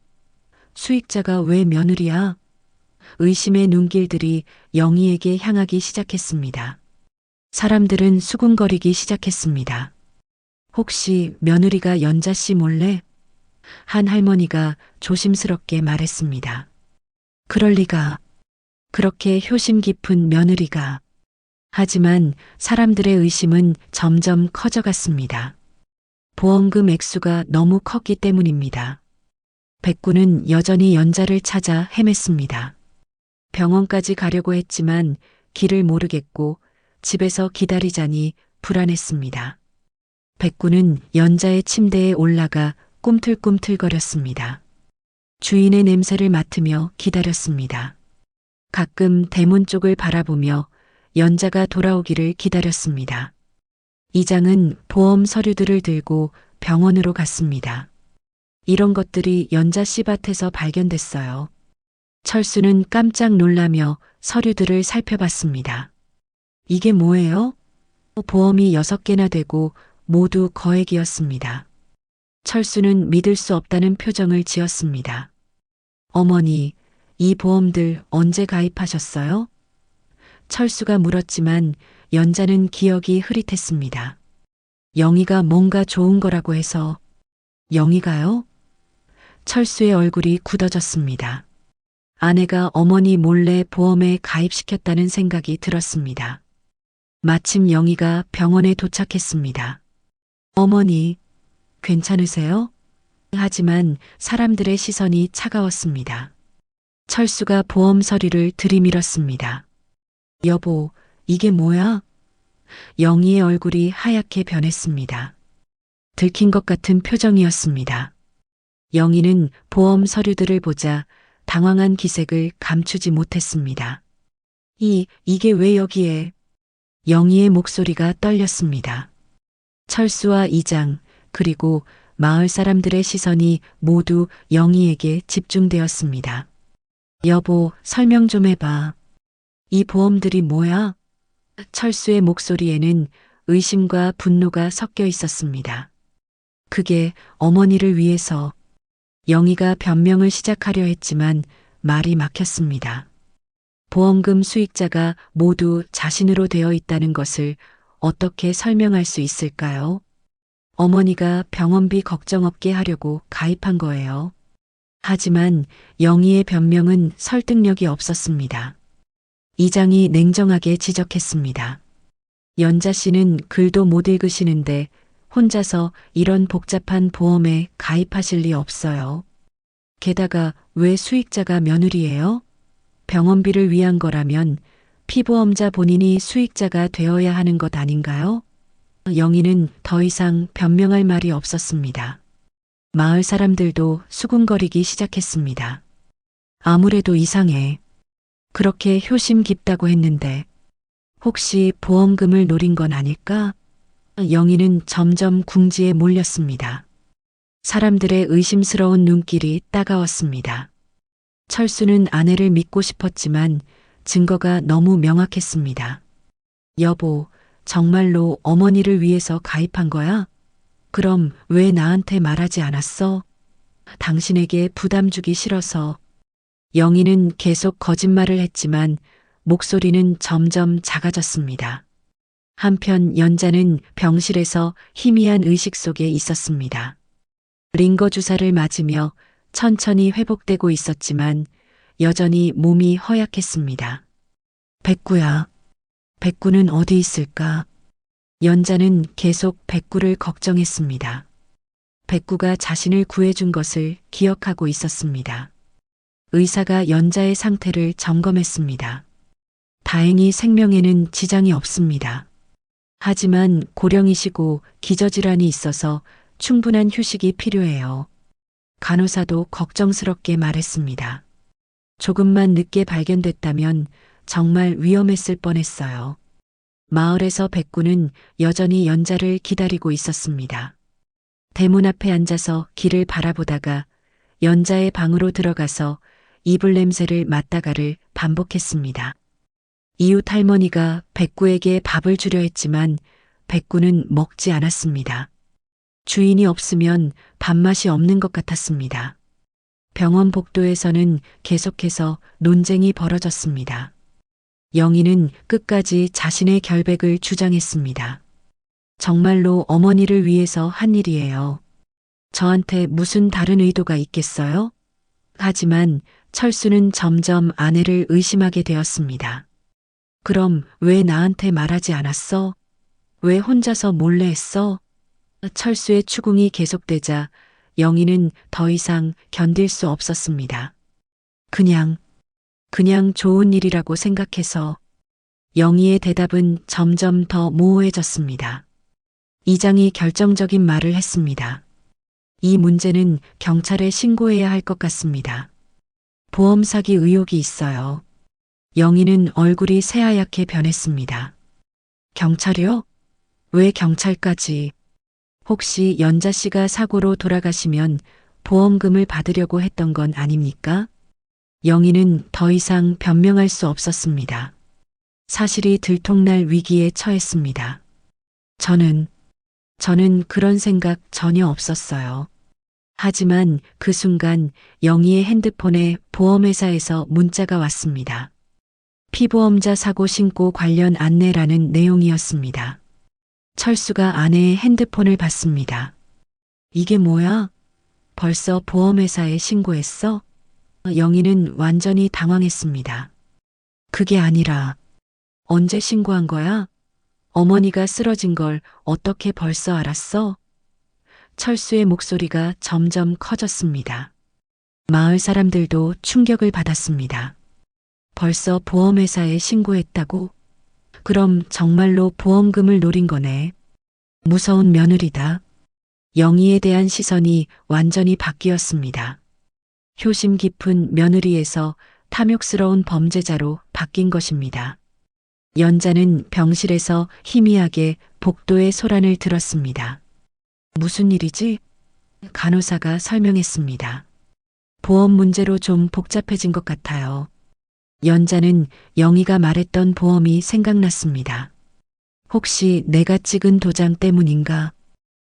수익자가 왜 며느리야? 의심의 눈길들이 영희에게 향하기 시작했습니다. 사람들은 수군거리기 시작했습니다. 혹시 며느리가 연자 씨 몰래? 한 할머니가 조심스럽게 말했습니다. 그럴 리가. 그렇게 효심 깊은 며느리가. 하지만 사람들의 의심은 점점 커져갔습니다. 보험금 액수가 너무 컸기 때문입니다. 백구는 여전히 연자를 찾아 헤맸습니다. 병원까지 가려고 했지만 길을 모르겠고 집에서 기다리자니 불안했습니다. 백구는 연자의 침대에 올라가 꿈틀꿈틀거렸습니다. 주인의 냄새를 맡으며 기다렸습니다. 가끔 대문 쪽을 바라보며 연자가 돌아오기를 기다렸습니다. 이장은 보험 서류들을 들고 병원으로 갔습니다. 이런 것들이 연자 씨 밭에서 발견됐어요. 철수는 깜짝 놀라며 서류들을 살펴봤습니다. 이게 뭐예요? 보험이 6개나 되고 모두 거액이었습니다. 철수는 믿을 수 없다는 표정을 지었습니다. 어머니, 이 보험들 언제 가입하셨어요? 철수가 물었지만 연자는 기억이 흐릿했습니다. 영희가 뭔가 좋은 거라고 해서. 영희가요? 철수의 얼굴이 굳어졌습니다. 아내가 어머니 몰래 보험에 가입시켰다는 생각이 들었습니다. 마침 영희가 병원에 도착했습니다. 어머니, 괜찮으세요? 하지만 사람들의 시선이 차가웠습니다. 철수가 보험 서류를 들이밀었습니다. 여보, 이게 뭐야? 영희의 얼굴이 하얗게 변했습니다. 들킨 것 같은 표정이었습니다. 영희는 보험 서류들을 보자 당황한 기색을 감추지 못했습니다. 이게 왜 여기에? 영희의 목소리가 떨렸습니다. 철수와 이장, 그리고 마을 사람들의 시선이 모두 영희에게 집중되었습니다. 여보, 설명 좀 해봐. 이 보험들이 뭐야? 철수의 목소리에는 의심과 분노가 섞여 있었습니다. 그게 어머니를 위해서. 영희가 변명을 시작하려 했지만 말이 막혔습니다. 보험금 수익자가 모두 자신으로 되어 있다는 것을 어떻게 설명할 수 있을까요? 어머니가 병원비 걱정 없게 하려고 가입한 거예요. 하지만 영희의 변명은 설득력이 없었습니다. 이장이 냉정하게 지적했습니다. 연자 씨는 글도 못 읽으시는데 혼자서 이런 복잡한 보험에 가입하실 리 없어요. 게다가 왜 수익자가 며느리예요? 병원비를 위한 거라면 피보험자 본인이 수익자가 되어야 하는 것 아닌가요? 영희는 더 이상 변명할 말이 없었습니다. 마을 사람들도 수군거리기 시작했습니다. 아무래도 이상해. 그렇게 효심 깊다고 했는데 혹시 보험금을 노린 건 아닐까? 영희는 점점 궁지에 몰렸습니다. 사람들의 의심스러운 눈길이 따가웠습니다. 철수는 아내를 믿고 싶었지만 증거가 너무 명확했습니다. 여보, 정말로 어머니를 위해서 가입한 거야? 그럼 왜 나한테 말하지 않았어? 당신에게 부담 주기 싫어서. 영희는 계속 거짓말을 했지만 목소리는 점점 작아졌습니다. 한편 연자는 병실에서 희미한 의식 속에 있었습니다. 링거 주사를 맞으며 천천히 회복되고 있었지만 여전히 몸이 허약했습니다. 백구야, 백구는 어디 있을까? 연자는 계속 백구를 걱정했습니다. 백구가 자신을 구해준 것을 기억하고 있었습니다. 의사가 연자의 상태를 점검했습니다. 다행히 생명에는 지장이 없습니다. 하지만 고령이시고 기저질환이 있어서 충분한 휴식이 필요해요. 간호사도 걱정스럽게 말했습니다. 조금만 늦게 발견됐다면 정말 위험했을 뻔했어요. 마을에서 백구는 여전히 연자를 기다리고 있었습니다. 대문 앞에 앉아서 길을 바라보다가 연자의 방으로 들어가서 이불 냄새를 맡다가를 반복했습니다. 이웃 할머니가 백구에게 밥을 주려 했지만 백구는 먹지 않았습니다. 주인이 없으면 밥맛이 없는 것 같았습니다. 병원 복도에서는 계속해서 논쟁이 벌어졌습니다. 영희는 끝까지 자신의 결백을 주장했습니다. 정말로 어머니를 위해서 한 일이에요. 저한테 무슨 다른 의도가 있겠어요? 하지만 철수는 점점 아내를 의심하게 되었습니다. 그럼 왜 나한테 말하지 않았어? 왜 혼자서 몰래 했어? 철수의 추궁이 계속되자 영희는 더 이상 견딜 수 없었습니다. 그냥 좋은 일이라고 생각해서. 영희의 대답은 점점 더 모호해졌습니다. 이장이 결정적인 말을 했습니다. 이 문제는 경찰에 신고해야 할 것 같습니다. 보험 사기 의혹이 있어요. 영희는 얼굴이 새하얗게 변했습니다. 경찰이요? 왜 경찰까지? 혹시 연자 씨가 사고로 돌아가시면 보험금을 받으려고 했던 건 아닙니까? 영희는 더 이상 변명할 수 없었습니다. 사실이 들통날 위기에 처했습니다. 저는 그런 생각 전혀 없었어요. 하지만 그 순간 영희의 핸드폰에 보험회사에서 문자가 왔습니다. 피보험자 사고 신고 관련 안내라는 내용이었습니다. 철수가 아내의 핸드폰을 받습니다. 이게 뭐야? 벌써 보험회사에 신고했어? 영희는 완전히 당황했습니다. 그게 아니라 언제 신고한 거야? 어머니가 쓰러진 걸 어떻게 벌써 알았어? 철수의 목소리가 점점 커졌습니다. 마을 사람들도 충격을 받았습니다. 벌써 보험회사에 신고했다고? 그럼 정말로 보험금을 노린 거네. 무서운 며느리다. 영희에 대한 시선이 완전히 바뀌었습니다. 효심 깊은 며느리에서 탐욕스러운 범죄자로 바뀐 것입니다. 연자는 병실에서 희미하게 복도의 소란을 들었습니다. 무슨 일이지? 간호사가 설명했습니다. 보험 문제로 좀 복잡해진 것 같아요. 연자는 영희가 말했던 보험이 생각났습니다. 혹시 내가 찍은 도장 때문인가?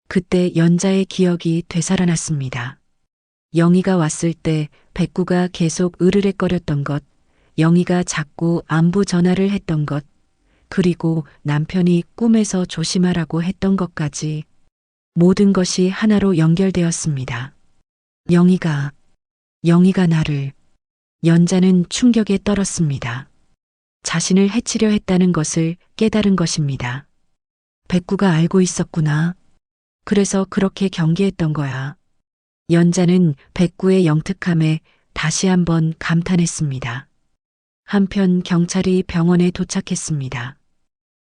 그때 연자의 기억이 되살아났습니다. 영희가 왔을 때 백구가 계속 으르렁거렸던 것, 영희가 자꾸 안부 전화를 했던 것, 그리고 남편이 꿈에서 조심하라고 했던 것까지 모든 것이 하나로 연결되었습니다. 영희가 나를. 연자는 충격에 떨었습니다. 자신을 해치려 했다는 것을 깨달은 것입니다. 백구가 알고 있었구나. 그래서 그렇게 경계했던 거야. 연자는 백구의 영특함에 다시 한번 감탄했습니다. 한편 경찰이 병원에 도착했습니다.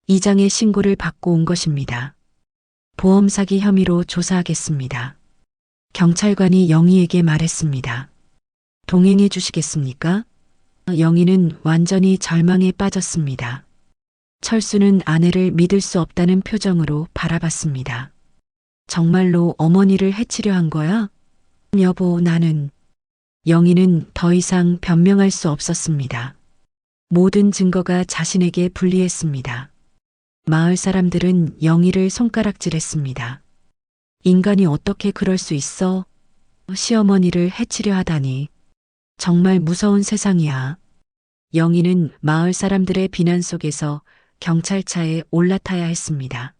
이장의 신고를 받고 온 것입니다. 보험 사기 혐의로 조사하겠습니다. 경찰관이 영희에게 말했습니다. 동행해 주시겠습니까? 영희는 완전히 절망에 빠졌습니다. 철수는 아내를 믿을 수 없다는 표정으로 바라봤습니다. 정말로 어머니를 해치려 한 거야? 여보, 나는. 영희는 더 이상 변명할 수 없었습니다. 모든 증거가 자신에게 불리했습니다. 마을 사람들은 영희를 손가락질했습니다. 인간이 어떻게 그럴 수 있어? 시어머니를 해치려 하다니. 정말 무서운 세상이야. 영희는 마을 사람들의 비난 속에서 경찰차에 올라타야 했습니다.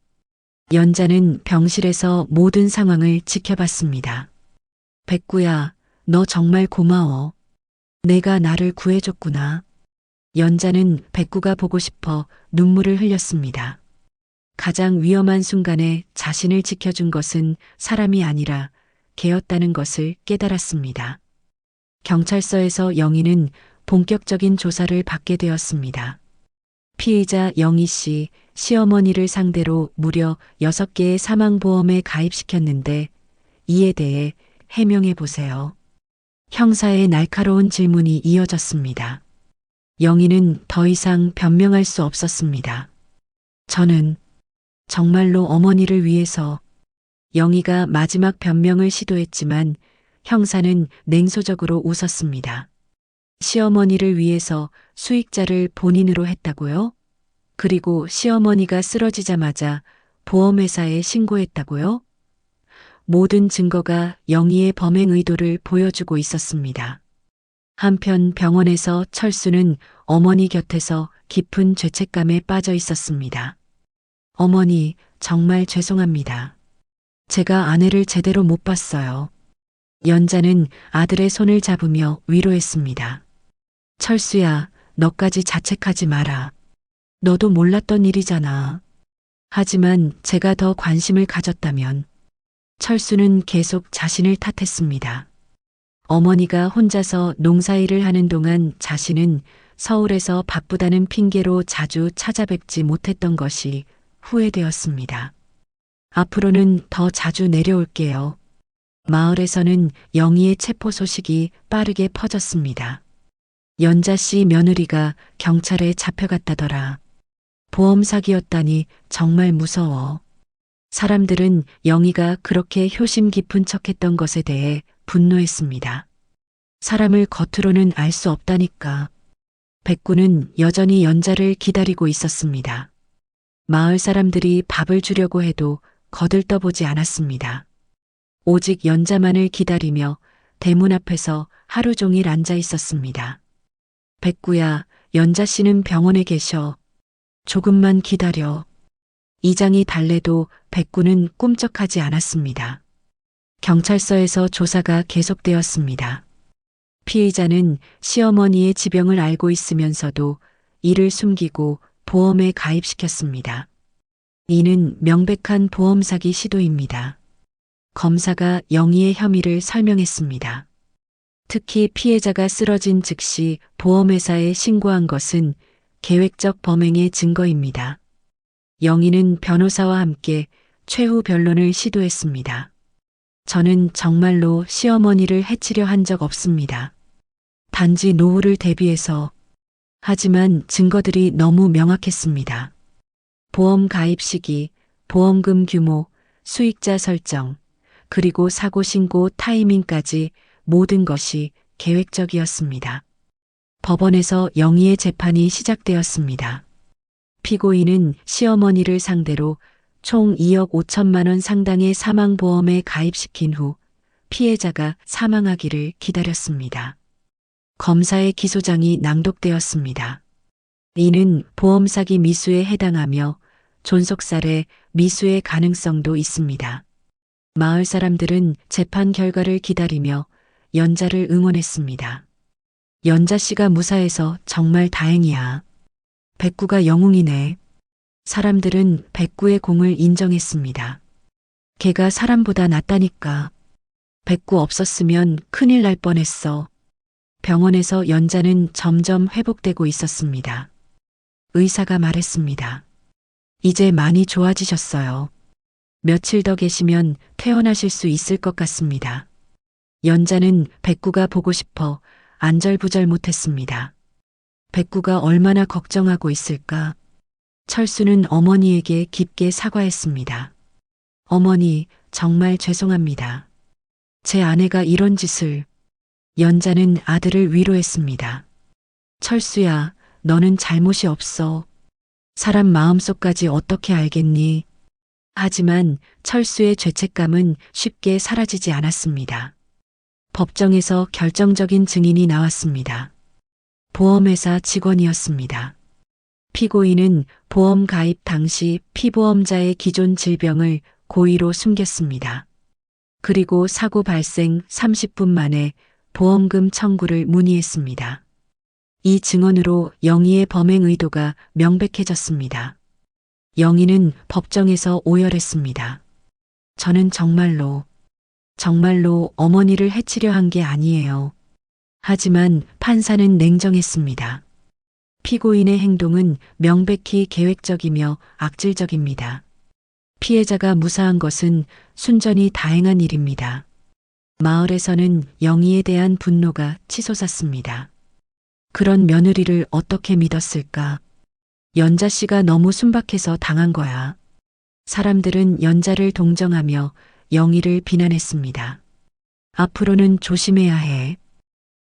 연자는 병실에서 모든 상황을 지켜봤습니다. 백구야, 너 정말 고마워. 내가 나를 구해줬구나. 연자는 백구가 보고 싶어 눈물을 흘렸습니다. 가장 위험한 순간에 자신을 지켜준 것은 사람이 아니라 개였다는 것을 깨달았습니다. 경찰서에서 영희는 본격적인 조사를 받게 되었습니다. 피의자 영희 씨, 시어머니를 상대로 무려 6개의 사망보험에 가입시켰는데 이에 대해 해명해 보세요. 형사의 날카로운 질문이 이어졌습니다. 영희는 더 이상 변명할 수 없었습니다. 저는 정말로 어머니를 위해서. 영희가 마지막 변명을 시도했지만 형사는 냉소적으로 웃었습니다. 시어머니를 위해서 수익자를 본인으로 했다고요? 그리고 시어머니가 쓰러지자마자 보험회사에 신고했다고요? 모든 증거가 영희의 범행 의도를 보여주고 있었습니다. 한편 병원에서 철수는 어머니 곁에서 깊은 죄책감에 빠져 있었습니다. 어머니, 정말 죄송합니다. 제가 아내를 제대로 못 봤어요. 연자는 아들의 손을 잡으며 위로했습니다. 철수야, 너까지 자책하지 마라. 너도 몰랐던 일이잖아. 하지만 제가 더 관심을 가졌다면. 철수는 계속 자신을 탓했습니다. 어머니가 혼자서 농사일을 하는 동안 자신은 서울에서 바쁘다는 핑계로 자주 찾아뵙지 못했던 것이 후회되었습니다. 앞으로는 더 자주 내려올게요. 마을에서는 영희의 체포 소식이 빠르게 퍼졌습니다. 연자 씨 며느리가 경찰에 잡혀갔다더라. 보험 사기였다니 정말 무서워. 사람들은 영희가 그렇게 효심 깊은 척했던 것에 대해 분노했습니다. 사람을 겉으로는 알 수 없다니까. 백구는 여전히 연자를 기다리고 있었습니다. 마을 사람들이 밥을 주려고 해도 거들떠보지 않았습니다. 오직 연자만을 기다리며 대문 앞에서 하루 종일 앉아 있었습니다. 백구야, 연자 씨는 병원에 계셔. 조금만 기다려. 이장이 달래도 백구는 꿈쩍하지 않았습니다. 경찰서에서 조사가 계속되었습니다. 피의자는 시어머니의 지병을 알고 있으면서도 이를 숨기고 보험에 가입시켰습니다. 이는 명백한 보험 사기 시도입니다. 검사가 영희의 혐의를 설명했습니다. 특히 피해자가 쓰러진 즉시 보험회사에 신고한 것은 계획적 범행의 증거입니다. 영희는 변호사와 함께 최후 변론을 시도했습니다. 저는 정말로 시어머니를 해치려 한 적 없습니다. 단지 노후를 대비해서. 하지만 증거들이 너무 명확했습니다. 보험 가입 시기, 보험금 규모, 수익자 설정, 그리고 사고 신고 타이밍까지 모든 것이 계획적이었습니다. 법원에서 영희의 재판이 시작되었습니다. 피고인은 시어머니를 상대로 총 2억 5천만 원 상당의 사망보험에 가입시킨 후 피해자가 사망하기를 기다렸습니다. 검사의 기소장이 낭독되었습니다. 이는 보험 사기 미수에 해당하며 존속살해 미수의 가능성도 있습니다. 마을 사람들은 재판 결과를 기다리며 연자를 응원했습니다. 연자 씨가 무사해서 정말 다행이야. 백구가 영웅이네. 사람들은 백구의 공을 인정했습니다. 걔가 사람보다 낫다니까. 백구 없었으면 큰일 날 뻔했어. 병원에서 연자는 점점 회복되고 있었습니다. 의사가 말했습니다. 이제 많이 좋아지셨어요. 며칠 더 계시면 퇴원하실 수 있을 것 같습니다. 연자는 백구가 보고 싶어 안절부절 못했습니다. 백구가 얼마나 걱정하고 있을까? 철수는 어머니에게 깊게 사과했습니다. 어머니, 정말 죄송합니다. 제 아내가 이런 짓을. 연자는 아들을 위로했습니다. 철수야, 너는 잘못이 없어. 사람 마음속까지 어떻게 알겠니? 하지만 철수의 죄책감은 쉽게 사라지지 않았습니다. 법정에서 결정적인 증인이 나왔습니다. 보험회사 직원이었습니다. 피고인은 보험 가입 당시 피보험자의 기존 질병을 고의로 숨겼습니다. 그리고 사고 발생 30분 만에 보험금 청구를 문의했습니다. 이 증언으로 영희의 범행 의도가 명백해졌습니다. 영희는 법정에서 오열했습니다. 저는 정말로 어머니를 해치려 한 게 아니에요. 하지만 판사는 냉정했습니다. 피고인의 행동은 명백히 계획적이며 악질적입니다. 피해자가 무사한 것은 순전히 다행한 일입니다. 마을에서는 영희에 대한 분노가 치솟았습니다. 그런 며느리를 어떻게 믿었을까? 연자 씨가 너무 순박해서 당한 거야. 사람들은 연자를 동정하며 영희를 비난했습니다. 앞으로는 조심해야 해.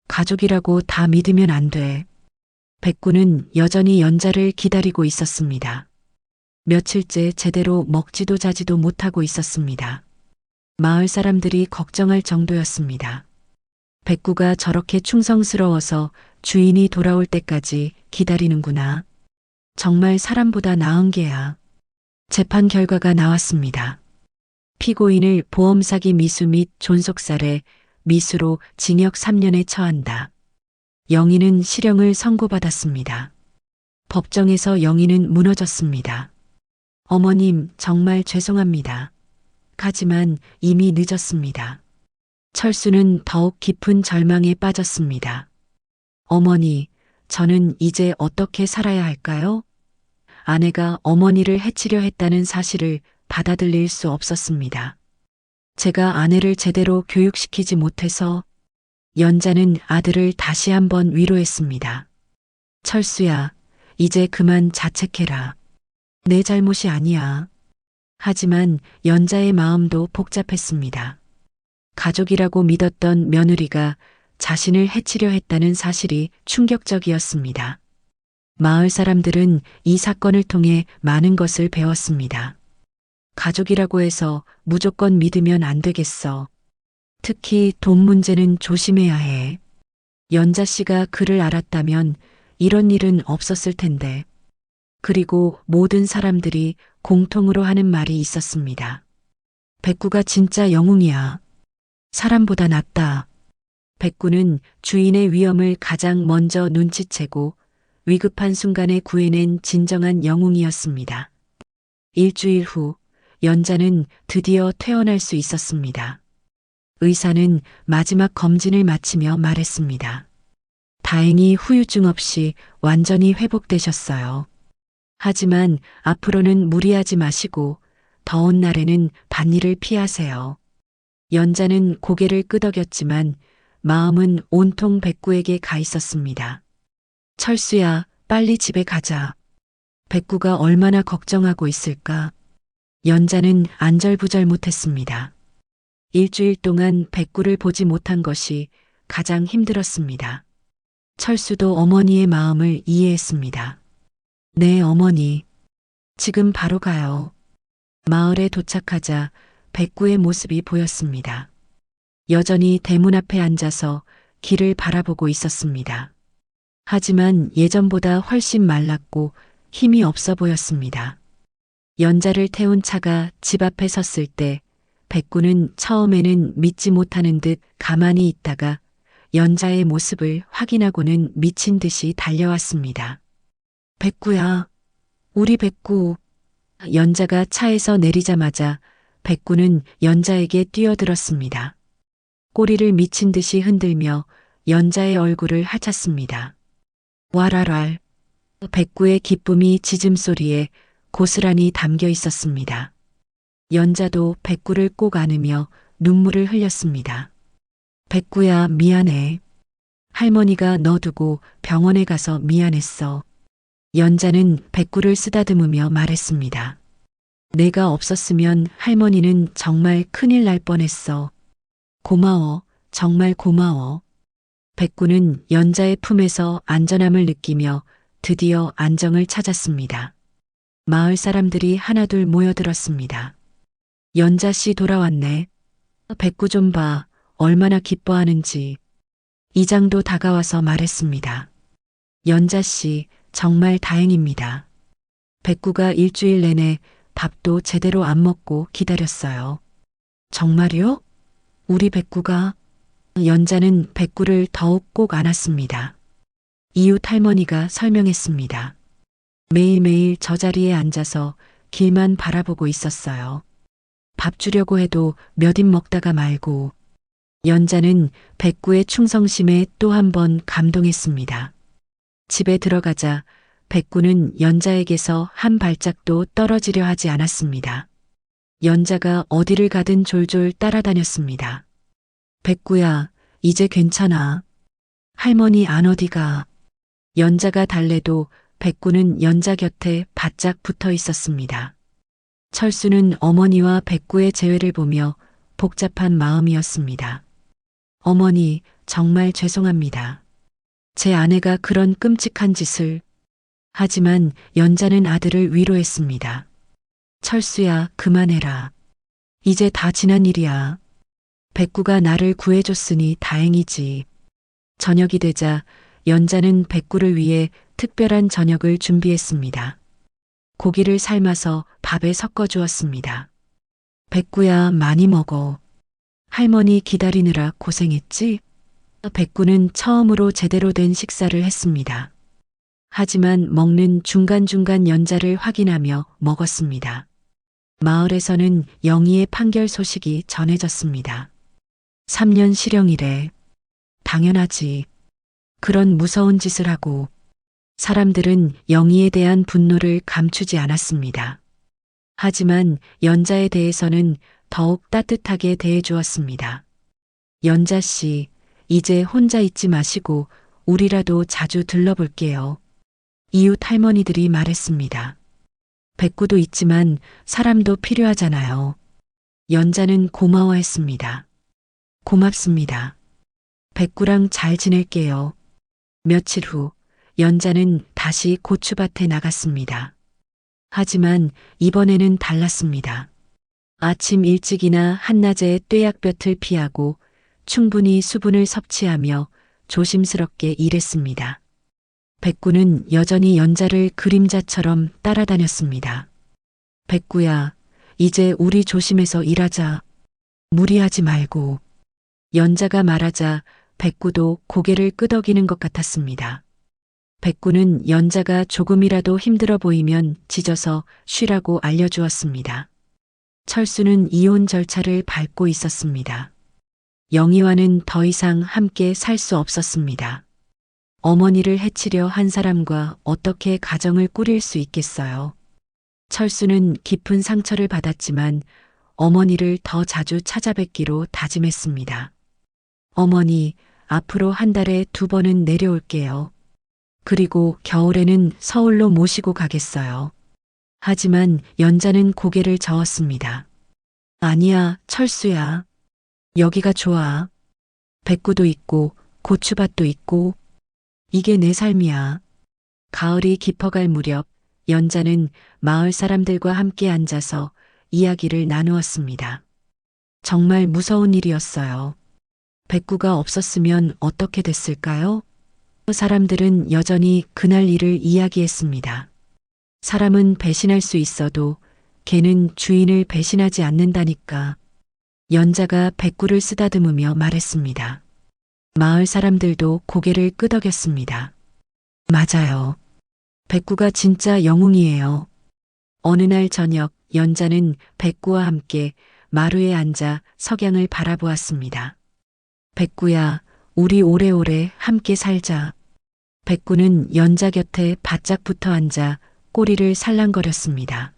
가족이라고 다 믿으면 안 돼. 백구는 여전히 연자를 기다리고 있었습니다. 며칠째 제대로 먹지도 자지도 못하고 있었습니다. 마을 사람들이 걱정할 정도였습니다. 백구가 저렇게 충성스러워서 주인이 돌아올 때까지 기다리는구나. 정말 사람보다 나은 개야. 재판 결과가 나왔습니다. 피고인을 보험 사기 미수 및 존속살해 미수로 징역 3년에 처한다. 영희는 실형을 선고받았습니다. 법정에서 영희는 무너졌습니다. 어머님, 정말 죄송합니다. 하지만 이미 늦었습니다. 철수는 더욱 깊은 절망에 빠졌습니다. 어머니, 저는 이제 어떻게 살아야 할까요? 아내가 어머니를 해치려 했다는 사실을 받아들일 수 없었습니다. 제가 아내를 제대로 교육시키지 못해서. 연자는 아들을 다시 한번 위로했습니다. 철수야, 이제 그만 자책해라. 내 잘못이 아니야. 하지만 연자의 마음도 복잡했습니다. 가족이라고 믿었던 며느리가 자신을 해치려 했다는 사실이 충격적이었습니다. 마을 사람들은 이 사건을 통해 많은 것을 배웠습니다. 가족이라고 해서 무조건 믿으면 안 되겠어. 특히 돈 문제는 조심해야 해. 연자 씨가 그를 알았다면 이런 일은 없었을 텐데. 그리고 모든 사람들이 공통으로 하는 말이 있었습니다. 백구가 진짜 영웅이야. 사람보다 낫다. 백구는 주인의 위험을 가장 먼저 눈치채고 위급한 순간에 구해낸 진정한 영웅이었습니다. 일주일 후 연자는 드디어 퇴원할 수 있었습니다. 의사는 마지막 검진을 마치며 말했습니다. 다행히 후유증 없이 완전히 회복되셨어요. 하지만 앞으로는 무리하지 마시고 더운 날에는 밭일을 피하세요. 연자는 고개를 끄덕였지만 마음은 온통 백구에게 가 있었습니다. 철수야, 빨리 집에 가자. 백구가 얼마나 걱정하고 있을까? 연자는 안절부절 못했습니다. 일주일 동안 백구를 보지 못한 것이 가장 힘들었습니다. 철수도 어머니의 마음을 이해했습니다. 네, 어머니. 지금 바로 가요. 마을에 도착하자 백구의 모습이 보였습니다. 여전히 대문 앞에 앉아서 길을 바라보고 있었습니다. 하지만 예전보다 훨씬 말랐고 힘이 없어 보였습니다. 연자를 태운 차가 집 앞에 섰을 때 백구는 처음에는 믿지 못하는 듯 가만히 있다가 연자의 모습을 확인하고는 미친 듯이 달려왔습니다. 백구야, 우리 백구. 연자가 차에서 내리자마자 백구는 연자에게 뛰어들었습니다. 꼬리를 미친 듯이 흔들며 연자의 얼굴을 핥았습니다. 와랄랄. 백구의 기쁨이 짖음소리에 고스란히 담겨 있었습니다. 연자도 백구를 꼭 안으며 눈물을 흘렸습니다. 백구야, 미안해. 할머니가 너 두고 병원에 가서 미안했어. 연자는 백구를 쓰다듬으며 말했습니다. 내가 없었으면 할머니는 정말 큰일 날 뻔했어. 고마워, 정말 고마워. 백구는 연자의 품에서 안전함을 느끼며 드디어 안정을 찾았습니다. 마을 사람들이 하나둘 모여들었습니다. 연자 씨 돌아왔네. 백구 좀 봐, 얼마나 기뻐하는지. 이장도 다가와서 말했습니다. 연자 씨, 정말 다행입니다. 백구가 일주일 내내 밥도 제대로 안 먹고 기다렸어요. 정말요? 우리 백구가? 연자는 백구를 더욱 꼭 안았습니다. 이웃 할머니가 설명했습니다. 매일매일 저 자리에 앉아서 길만 바라보고 있었어요. 밥 주려고 해도 몇 입 먹다가 말고. 연자는 백구의 충성심에 또 한 번 감동했습니다. 집에 들어가자 백구는 연자에게서 한 발짝도 떨어지려 하지 않았습니다. 연자가 어디를 가든 졸졸 따라다녔습니다. 백구야, 이제 괜찮아. 할머니 안 어디가. 연자가 달래도 백구는 연자 곁에 바짝 붙어 있었습니다. 철수는 어머니와 백구의 재회를 보며 복잡한 마음이었습니다. 어머니, 정말 죄송합니다. 제 아내가 그런 끔찍한 짓을. 하지만 연자는 아들을 위로했습니다. 철수야, 그만해라. 이제 다 지난 일이야. 백구가 나를 구해줬으니 다행이지. 저녁이 되자 연자는 백구를 위해 특별한 저녁을 준비했습니다. 고기를 삶아서 밥에 섞어 주었습니다. 백구야, 많이 먹어. 할머니 기다리느라 고생했지? 백구는 처음으로 제대로 된 식사를 했습니다. 하지만 먹는 중간중간 연자를 확인하며 먹었습니다. 마을에서는 영희의 판결 소식이 전해졌습니다. 3년 실형이래. 당연하지. 그런 무서운 짓을 하고. 사람들은 영희에 대한 분노를 감추지 않았습니다. 하지만 연자에 대해서는 더욱 따뜻하게 대해주었습니다. 연자 씨, 이제 혼자 있지 마시고 우리라도 자주 들러볼게요. 이웃 할머니들이 말했습니다. 백구도 있지만 사람도 필요하잖아요. 연자는 고마워했습니다. 고맙습니다. 백구랑 잘 지낼게요. 며칠 후 연자는 다시 고추밭에 나갔습니다. 하지만 이번에는 달랐습니다. 아침 일찍이나 한낮에 뙤약볕을 피하고 충분히 수분을 섭취하며 조심스럽게 일했습니다. 백구는 여전히 연자를 그림자처럼 따라다녔습니다. 백구야, 이제 우리 조심해서 일하자. 무리하지 말고. 연자가 말하자 백구도 고개를 끄덕이는 것 같았습니다. 백구는 연자가 조금이라도 힘들어 보이면 짖어서 쉬라고 알려주었습니다. 철수는 이혼 절차를 밟고 있었습니다. 영희와는 더 이상 함께 살 수 없었습니다. 어머니를 해치려 한 사람과 어떻게 가정을 꾸릴 수 있겠어요. 철수는 깊은 상처를 받았지만 어머니를 더 자주 찾아뵙기로 다짐했습니다. 어머니, 앞으로 한 달에 2번은 내려올게요. 그리고 겨울에는 서울로 모시고 가겠어요. 하지만 연자는 고개를 저었습니다. 아니야, 철수야. 여기가 좋아. 백구도 있고 고추밭도 있고 이게 내 삶이야. 가을이 깊어갈 무렵 연자는 마을 사람들과 함께 앉아서 이야기를 나누었습니다. 정말 무서운 일이었어요. 백구가 없었으면 어떻게 됐을까요? 사람들은 여전히 그날 일을 이야기했습니다. 사람은 배신할 수 있어도 개는 주인을 배신하지 않는다니까. 연자가 백구를 쓰다듬으며 말했습니다. 마을 사람들도 고개를 끄덕였습니다. 맞아요. 백구가 진짜 영웅이에요. 어느 날 저녁 연자는 백구와 함께 마루에 앉아 석양을 바라보았습니다. 백구야, 우리 오래오래 함께 살자. 백구는 연자 곁에 바짝 붙어 앉아 꼬리를 살랑거렸습니다.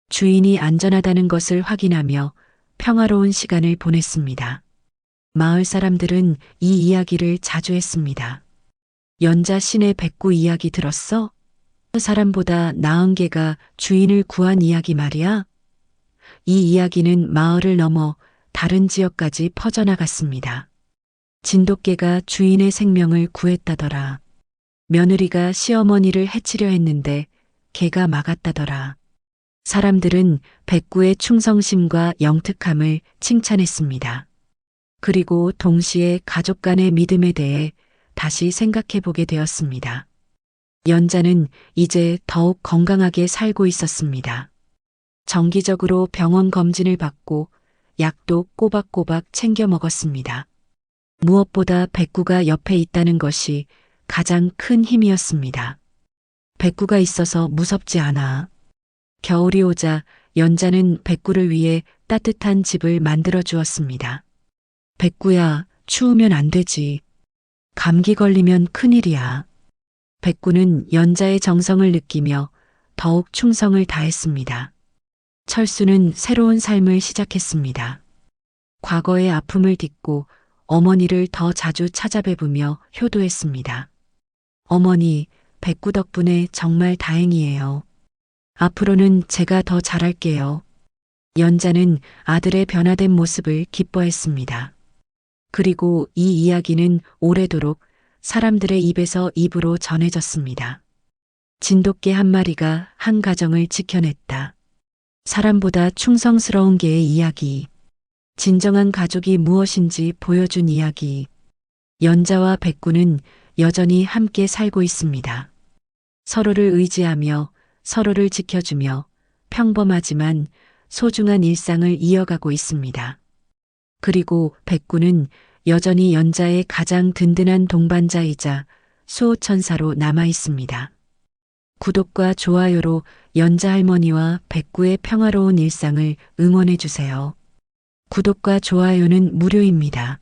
주인이 안전하다는 것을 확인하며 평화로운 시간을 보냈습니다. 마을 사람들은 이 이야기를 자주 했습니다. 연자 신의 백구 이야기 들었어? 그 사람보다 나은 개가 주인을 구한 이야기 말이야? 이 이야기는 마을을 넘어 다른 지역까지 퍼져나갔습니다. 진돗개가 주인의 생명을 구했다더라. 며느리가 시어머니를 해치려 했는데 개가 막았다더라. 사람들은 백구의 충성심과 영특함을 칭찬했습니다. 그리고 동시에 가족 간의 믿음에 대해 다시 생각해 보게 되었습니다. 연자는 이제 더욱 건강하게 살고 있었습니다. 정기적으로 병원 검진을 받고 약도 꼬박꼬박 챙겨 먹었습니다. 무엇보다 백구가 옆에 있다는 것이 가장 큰 힘이었습니다. 백구가 있어서 무섭지 않아. 겨울이 오자 연자는 백구를 위해 따뜻한 집을 만들어 주었습니다. 백구야, 추우면 안 되지. 감기 걸리면 큰일이야. 백구는 연자의 정성을 느끼며 더욱 충성을 다했습니다. 철수는 새로운 삶을 시작했습니다. 과거의 아픔을 딛고 어머니를 더 자주 찾아뵈며 효도했습니다. 어머니, 백구 덕분에 정말 다행이에요. 앞으로는 제가 더 잘할게요. 연자는 아들의 변화된 모습을 기뻐했습니다. 그리고 이 이야기는 오래도록 사람들의 입에서 입으로 전해졌습니다. 진돗개 한 마리가 한 가정을 지켜냈다. 사람보다 충성스러운 개의 이야기. 진정한 가족이 무엇인지 보여준 이야기. 연자와 백구는 여전히 함께 살고 있습니다. 서로를 의지하며 서로를 지켜주며 평범하지만 소중한 일상을 이어가고 있습니다. 그리고 백구는 여전히 연자의 가장 든든한 동반자이자 수호천사로 남아 있습니다. 구독과 좋아요로 연자 할머니와 백구의 평화로운 일상을 응원해 주세요. 구독과 좋아요는 무료입니다.